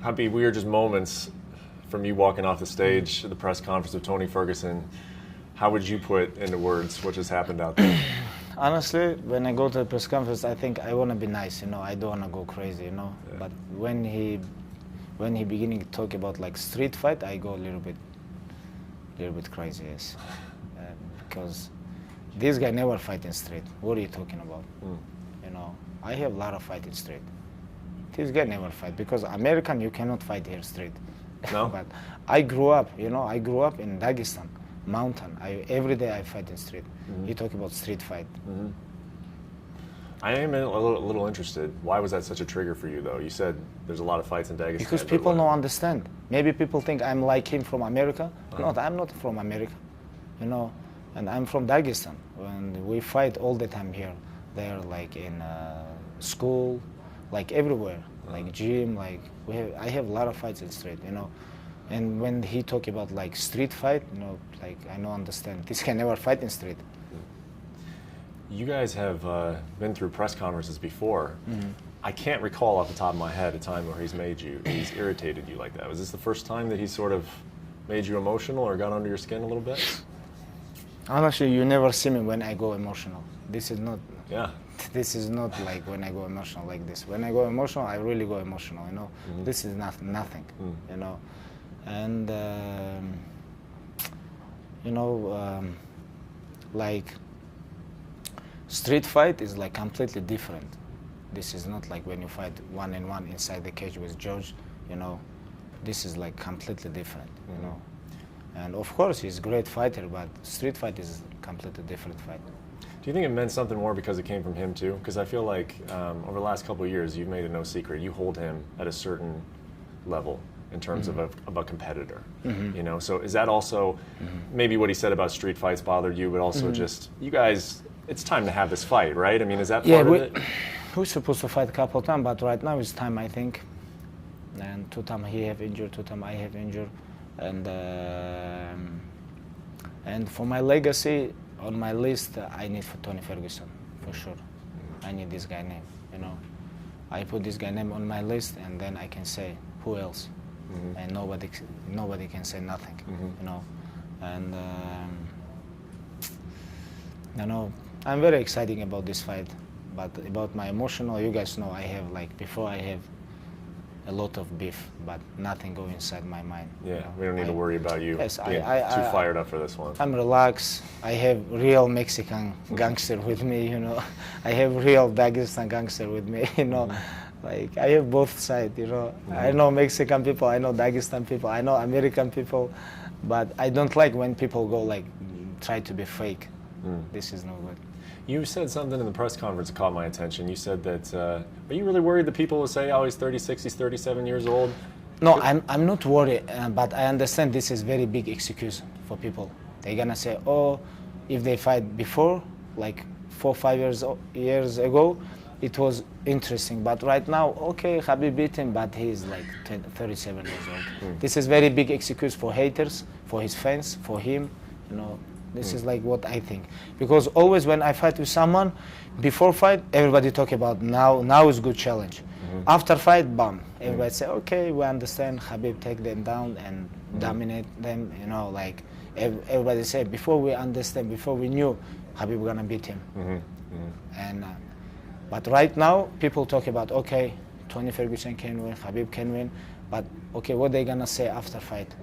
Habib, we are just moments from you walking off the stage at the press conference with Tony Ferguson. How would you put into words what just happened out there? Honestly, when I go to the press conference, I think I want to be nice, you know. I don't want to go crazy, you know. Yeah. But when he beginning to talk about like street fight, I go a little bit crazy, yes. Because this guy never fight in street. What are you talking about? You know, I have a lot of fight in street. This guy never fight because American you cannot fight here street. No. But I grew up, you know, I grew up in Dagestan, mountain. Every day I fight in street. You talk about street fight. I am a little interested. Why was that such a trigger for you, though? You said there's a lot of fights in Dagestan. Because people don't understand. Maybe people think I'm like him from America. No, I'm not from America, you know. And I'm from Dagestan. And we fight all the time here. There, like in school, like everywhere, like gym, like I have a lot of fights in street, you know. And when he talk about like street fight, you know, like I don't understand. This guy never fight in street. You guys have been through press conferences before. I can't recall off the top of my head a time where he's irritated you like that. Was this the first time that he sort of made you emotional or got under your skin a little bit? Honestly, you never see me when I go emotional. This is not. Yeah. This is not like when I go emotional like this. When I go emotional, I really go emotional. You know, this is nothing. You know, and you know, like street fight is like completely different. This is not like when you fight one-on-one inside the cage with George. You know, this is like completely different. You know, and of course he's a great fighter, but street fight is a completely different fight. Do you think it meant something more because it came from him too? Because I feel like over the last couple of years, you've made it no secret. You hold him at a certain level in terms of a competitor. You know, so is that also maybe what he said about street fights bothered you, but also just you guys? It's time to have this fight, right? I mean, is that part of it? We're supposed to fight a couple of times, but right now it's time, I think. And 2 times he have injured, 2 times I have injured, and for my legacy. On my list, I need for Tony Ferguson, for sure. I need this guy name, you know. I put this guy name on my list, and then I can say who else, and nobody can say nothing, you know. And you know, I'm very excited about this fight, but about my emotional, you guys know I have like before I have a lot of beef, but nothing go inside my mind. Yeah, you know? We don't need to worry about you being too fired up for this one. I'm relaxed. I have real Mexican gangster with me, you know. I have real Dagestan gangster with me, you know. Like I have both sides, you know. I know Mexican people, I know Dagestan people, I know American people, but I don't like when people go like try to be fake. This is no good. You said something in the press conference that caught my attention. You said that, are you really worried that people will say, oh, he's 36, he's 37 years old? No, I'm not worried, but I understand this is very big excuse for people. They're gonna say, oh, if they fight before, like 4 or 5 years ago, it was interesting. But right now, okay, Khabib beat him, but he's like 37 years old. This is very big excuse for haters, for his fans, for him, you know. This is like what I think. Because always when I fight with someone, before fight, everybody talk about now is good challenge. After fight, bam. Everybody say, okay, we understand, Khabib take them down and dominate them, you know, like everybody say, before we understand, before we knew, Khabib gonna beat him. And but right now, people talk about, okay, Tony Ferguson can win, Khabib can win, but okay, what they gonna say after fight?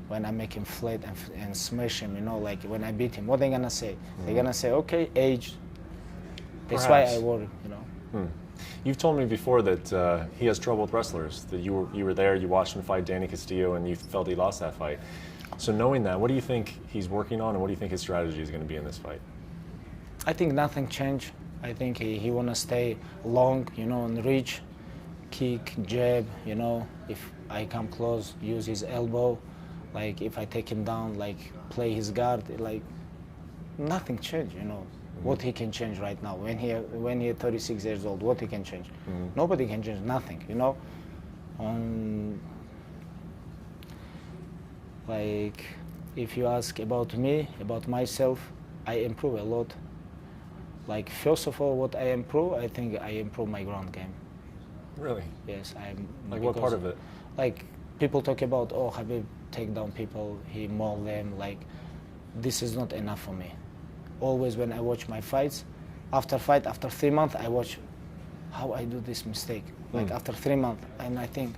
When I make him flat and smash him, you know, like when I beat him, what they gonna say? They're gonna say, okay, age. That's why I worry, you know. You've told me before that he has trouble with wrestlers. That you were there, you watched him fight Danny Castillo, and you felt he lost that fight. So knowing that, what do you think he's working on, and what do you think his strategy is going to be in this fight? I think nothing changed. I think he wanna stay long, you know, and reach, kick, jab, you know. If I come close, use his elbow. Like if I take him down, like play his guard, like nothing changed, you know. What he can change right now when he 36 years old, what he can change? Nobody can change nothing, you know. Like if you ask about me, about myself, I improve a lot. Like first of all, what I improve, I think I improve my ground game. Really? Yes, I'm. Like what part of it? like people talk about, oh, Khabib take down people, he mauled them. Like, this is not enough for me. Always when I watch my fights, after 3 months, I watch how I do this mistake. Like after 3 months, and I think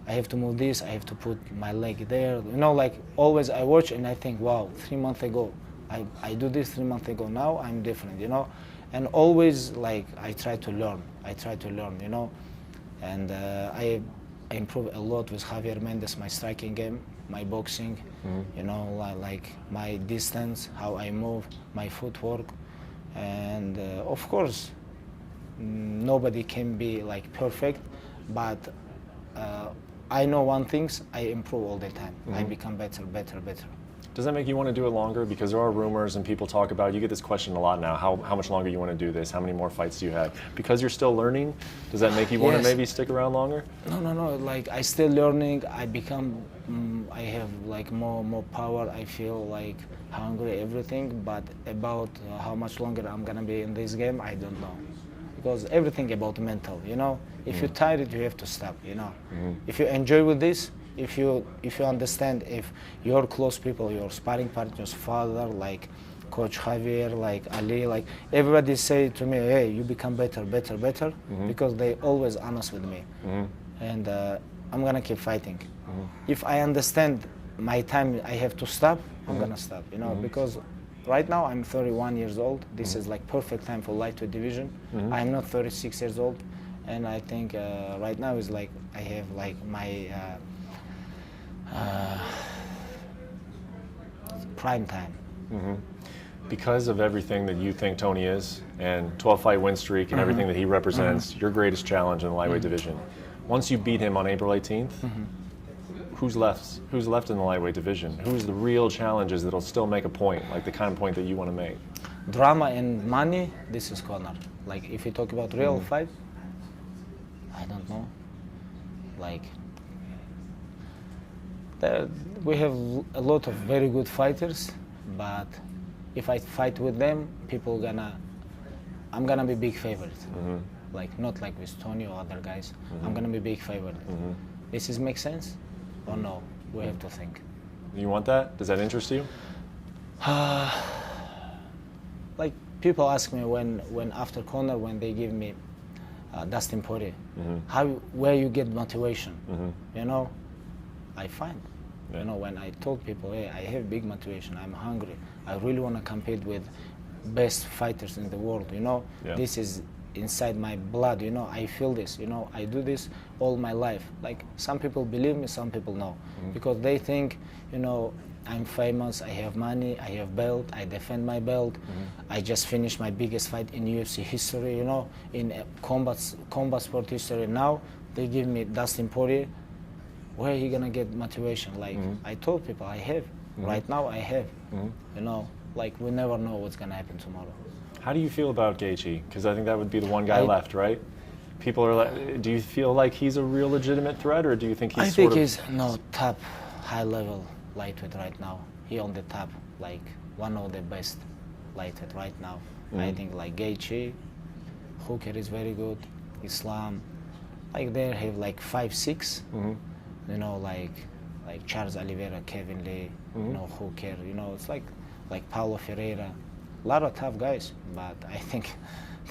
I have to move this, I have to put my leg there. You know, like always I watch and I think, wow, 3 months ago, I do this 3 months ago. Now I'm different, you know. And always like I try to learn, you know. And I improve a lot with Javier Mendes, my striking game, my boxing, you know, like my distance, how I move, my footwork. And of course, nobody can be like perfect, but I know one thing, I improve all the time. I become better. Does that make you want to do it longer? Because there are rumors and people talk about, you get this question a lot now, how much longer you want to do this, how many more fights do you have? Because you're still learning, does that make you want to maybe stick around longer? No, like I still learning, I become, I have like more power, I feel like hungry, everything, but about how much longer I'm gonna be in this game, I don't know. Because everything about mental, you know? If you're tired, you have to stop, you know? If you enjoy with this, if you understand, if your close people, your sparring partners, father, like Coach Javier, like Ali, like everybody say to me, hey, you become better, because they always honest with me. And I'm gonna keep fighting. If I understand my time I have to stop, I'm gonna stop, you know, because right now I'm 31 years old. This is like perfect time for lightweight division. I'm not 36 years old, and I think right now is like I have like my prime time. Because of everything that you think Tony is, and 12-fight win streak and everything that he represents, your greatest challenge in the lightweight division. Once you beat him on April 18th, who's left? Who's left in the lightweight division? Who's the real challenges that'll still make a point, like the kind of point that you want to make? Drama and money, this is Conor. Like if you talk about real fight, I don't know. Like we have a lot of very good fighters, but if I fight with them, I'm gonna be big favorite. Like not like with Tony or other guys. I'm gonna be big favorite. This is make sense? Or no? We have to think. You want that? Does that interest you? Like people ask me when after Conor, when they give me Dustin Poirier, where you get motivation? You know, I find. You know, when I told people, hey, I have big motivation, I'm hungry, I really want to compete with best fighters in the world, you know, this is inside my blood, you know, I feel this, you know, I do this all my life. Like some people believe me, some people no, because they think, you know, I'm famous, I have money, I have belt, I defend my belt, I just finished my biggest fight in UFC history, you know, in combat sport history. Now they give me Dustin Poirier. Where are you gonna get motivation? Like I told people, I have. Right now, I have. You know, like we never know what's gonna happen tomorrow. How do you feel about Gaethje? Because I think that would be the one guy left, right? People are like, do you feel like he's a real legitimate threat, or do you think he's he's top, high level lightweight right now. He on the top, like one of the best lightweight right now. I think like Gaethje, Hooker is very good, Islam, like they have like 5-6. You know, like Charles Oliveira, Kevin Lee, you know, Hooker, you know, it's like Paulo Ferreira, a lot of tough guys, but I think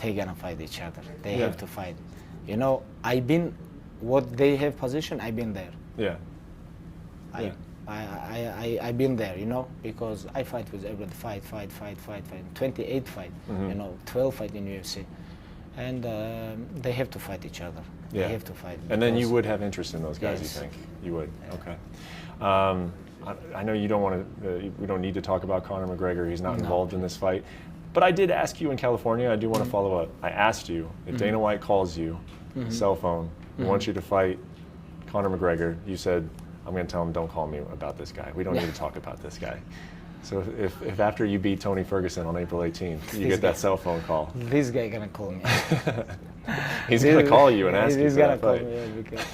they're gonna fight each other. They have to fight. You know, what they have position, I've been there. I've been there, you know, because I fight with everybody, fight, 28 fight, you know, 12 fight in UFC. And they have to fight each other. They have to fight. And then you would have interest in those guys, you think? You would? Okay. I know you don't want to, we don't need to talk about Conor McGregor. He's not involved in this fight. But I did ask you in California, I do want to follow up. I asked you, if Dana White calls you, cell phone, we want you to fight Conor McGregor, you said, I'm going to tell him, don't call me about this guy. We don't need to talk about this guy. So if after you beat Tony Ferguson on April 18th, you get that cell phone call. This guy gonna call me. He's gonna call you and ask you for that fight. He's gonna call me, because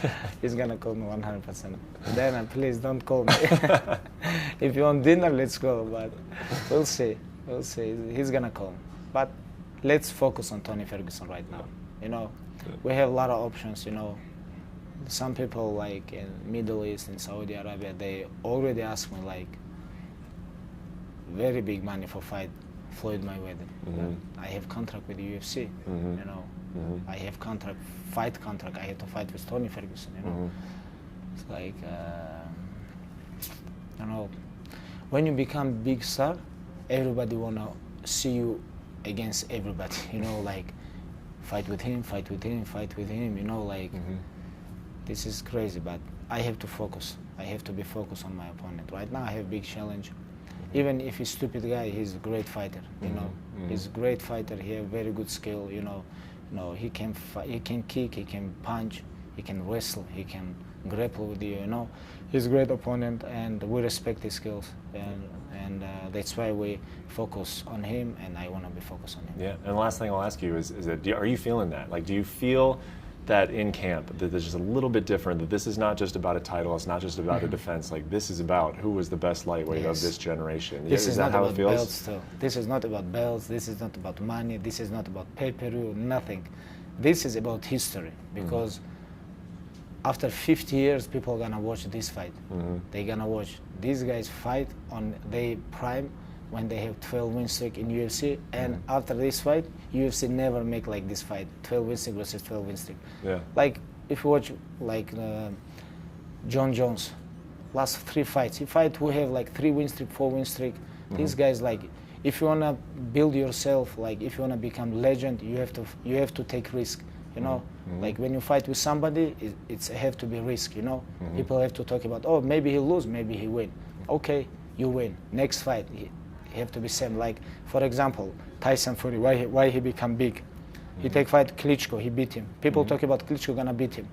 he's gonna call me 100%. Then please don't call me. If you want dinner, let's go. But we'll see. We'll see. He's gonna call me. But let's focus on Tony Ferguson right now. You know, we have a lot of options. You know, some people like in Middle East, in Saudi Arabia, they already ask me like very big money for fight Floyd Mayweather. I have contract with the UFC, you know. I have fight contract. I have to fight with Tony Ferguson, you know. It's like, you know, when you become big star, everybody wanna see you against everybody, you know, like fight with him, you know, like this is crazy, but I have to focus. I have to be focused on my opponent. Right now I have big challenge. Even if he's a stupid guy, he's a great fighter, you know. He's a great fighter, he has very good skill, you know. He can kick, he can punch, he can wrestle, he can grapple with you, you know. He's a great opponent and we respect his skills. And that's why we focus on him, and I want to be focused on him. Yeah, and the last thing I'll ask you is that are you feeling that? Like, do you feel that in camp that there's just a little bit different, that this is not just about a title, it's not just about a defense, like this is about who was the best lightweight of this generation? This is that not how about it feels? belts too. This is not about belts, this is not about money, this is not about pay-per-view, nothing. This is about history, because after 50 years, people are gonna watch this fight. They're gonna watch these guys fight on their prime when they have 12 win streak in UFC, and after this fight, UFC never make like this fight, 12 win streak versus 12 win streak. Yeah. Like if you watch like John Jones, last 3 fights, he fight who have like 3 win streak, 4 win streak. These guys, like, if you wanna build yourself, like if you wanna become legend, you have to take risk, you know. Like when you fight with somebody, it's have to be risk, you know. People have to talk about, oh, maybe he lose, maybe he win. Okay, you win. Next fight, he have to be same. Like for example, Tyson Fury, why he become big? He take fight Klitschko, he beat him. People talk about Klitschko gonna beat him.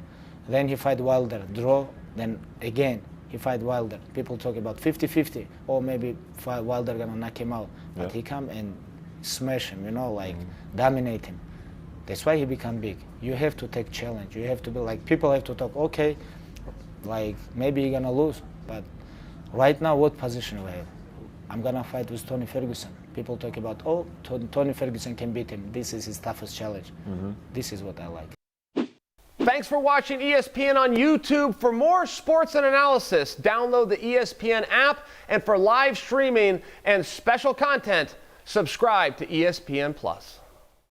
Then he fight Wilder, draw. Then again he fight Wilder. People talk about 50-50, or maybe Wilder gonna knock him out. But he come and smash him, you know, like dominate him. That's why he become big. You have to take challenge. You have to be like, people have to talk, okay, like maybe you're gonna lose, but right now what position we have? I'm gonna fight with Tony Ferguson. People talk about, oh, Tony Ferguson can beat him. This is his toughest challenge. This is what I like. Thanks for watching ESPN on YouTube. For more sports and analysis, download the ESPN app, and for live streaming and special content, subscribe to ESPN Plus.